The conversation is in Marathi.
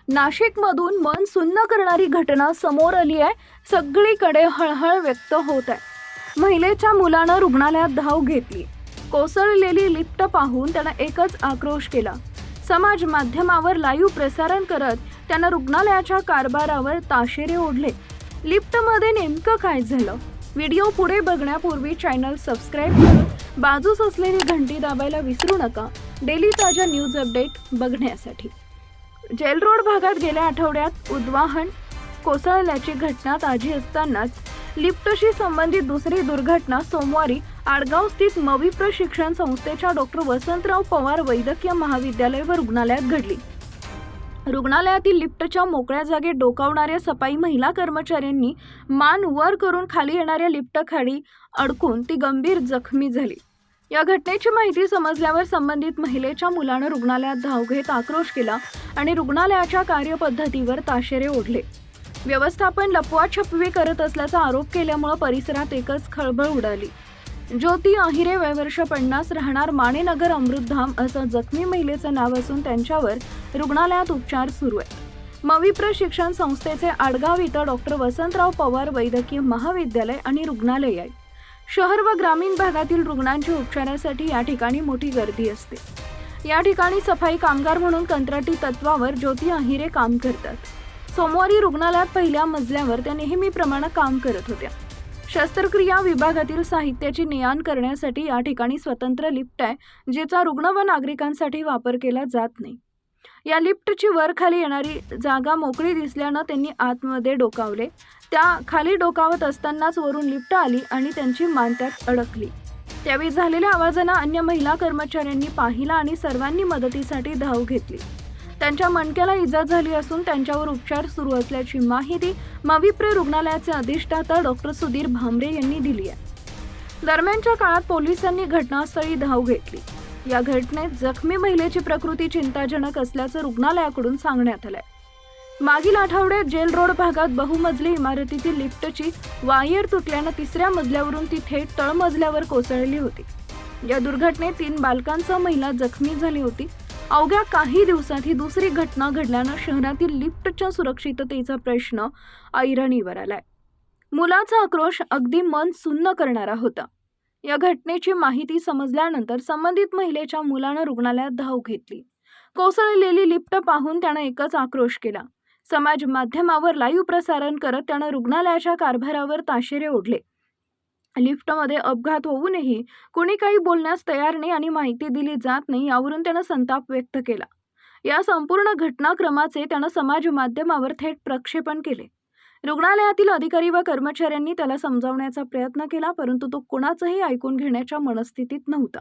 नाशिकमधून मन सुन्न करणारी घटना समोर आली आहे। सगळीकडे हळहळ व्यक्त होत आहे। महिलेच्या मुलानं रुग्णालयात धाव घेतली। कोसळलेली लिफ्ट पाहून त्यानं एकच आक्रोश केला। समाज माध्यमावर लाईव्ह प्रसारण करत त्यानं रुग्णालयाच्या कारभारावर ताशेरे ओढले। लिफ्टमध्ये नेमकं काय झालं? व्हिडिओ पुढे बघण्यापूर्वी चॅनल सबस्क्राइब करून बाजूस असलेली घंटी दाबायला विसरू नका, डेली ताज्या न्यूज अपडेट बघण्यासाठी। जेल रोड भागात गेल्या आठवड्यात उद्वाहन कोसळल्याची घटना ताजी असतानाच लिफ्टशी संबंधित दुसरी दुर्घटना सोमवारी आडगाव स्थित मवी प्रशिक्षण संस्थेच्या डॉक्टर वसंतराव पवार वैद्यकीय महाविद्यालय व रुग्णालयात घडली। रुग्णालयातील लिफ्टच्या मोकळ्या जागेत डोकावणाऱ्या सफाई महिला कर्मचाऱ्यांनी मान वर करून खाली येणाऱ्या लिफ्ट खाली अडकून ती गंभीर जखमी झाली। या घटनेची माहिती समजल्यावर संबंधित महिलेच्या मुलानं रुग्णालयात धाव घेत आक्रोश केला आणि रुग्णालयाच्या कार्यपद्धतीवर ताशेरे ओढले। व्यवस्थापन लपवाछपवी करत असल्याचा आरोप केल्यामुळे परिसरात एकच खळबळ उडाली। ज्योती अहिरे वय वर्ष 50 राहणार मानेनगर अमृतधाम असं जखमी महिलेचं नाव असून त्यांच्यावर रुग्णालयात उपचार सुरू आहेत। मवी प्रशिक्षण संस्थेचे आडगाव इथं डॉक्टर वसंतराव पवार वैद्यकीय महाविद्यालय आणि रुग्णालय आहे। शहर व ग्रामीण भागातील रुग्णांच्या उपचारासाठी या ठिकाणी मोठी गर्दी असते। या ठिकाणी सफाई कामगार म्हणून कंत्राटी तत्वावर ज्योती अहिरे काम करतात। सोमवारी रुग्णालयात पहिल्या मजल्यावर त्या नेहमीप्रमाणे काम करत होत्या। शस्त्रक्रिया विभागातील साहित्याची ने-आण करण्यासाठी या ठिकाणी स्वतंत्र लिफ्ट आहे, जिचा रुग्ण व नागरिकांसाठी वापर केला जात नाही। या लिफ्टची वर खाली येणारी जागा मोकळी दिसल्यानं त्यांनी आतमध्ये डोकावले। त्या खाली डोकावत असतानाच वरून लिफ्ट आली आणि त्यांची मान त्यात अडकली। त्यावेळी झालेल्या आवाजानं अन्य महिला कर्मचाऱ्यांनी पाहिला आणि सर्वांनी मदतीसाठी धाव घेतली। त्यांच्या मणक्याला इजा झाली असून त्यांच्यावर उपचार सुरू असल्याची माहिती मविप्र रुग्णालयाचे अधिष्ठाता डॉक्टर सुधीर भामरे यांनी दिली आहे। दरम्यानच्या काळात पोलिसांनी घटनास्थळी धाव घेतली। या घटनेत जखमी महिलेची प्रकृती चिंताजनक असल्याचं रुग्णालयाकडून सांगण्यात आलंय। मागील आठवड्यात जेल रोड भागात बहुमजली इमारतीतील लिफ्टची वायर तुटल्यानं तिसऱ्या मजल्यावरून ती थेट तळमजल्यावर कोसळली होती। या दुर्घटनेत 3 बालकांसह महिला जखमी झाली होती। अवघ्या काही दिवसात ही दुसरी घटना घडल्यानं शहरातील लिफ्टच्या सुरक्षिततेचा प्रश्न ऐरणीवर आलाय। मुलाचा आक्रोश अगदी मन सुन्न करणारा होता। या घटनेची माहिती समजल्यानंतर संबंधित महिलेच्या मुलानं रुग्णालयात धाव घेतली। कोसळलेली लिफ्ट पाहून त्यानं एकच आक्रोश केला। समाज माध्यमावर लाईव्ह प्रसारण करत त्यानं रुग्णालयाच्या कारभारावर ताशेरे ओढले। लिफ्टमध्ये अपघात होऊनही कुणी काही बोलण्यास तयार नाही आणि माहिती दिली जात नाही, यावरून त्यानं संताप व्यक्त केला। या संपूर्ण घटनाक्रमाचे त्यानं समाज माध्यमावर थेट प्रक्षेपण केले। रुग्णालयातील अधिकारी व कर्मचाऱ्यांनी त्याला समजावण्याचा प्रयत्न केला, परंतु तो कोणाचंही ऐकून घेण्याच्या मनस्थितीत नव्हता।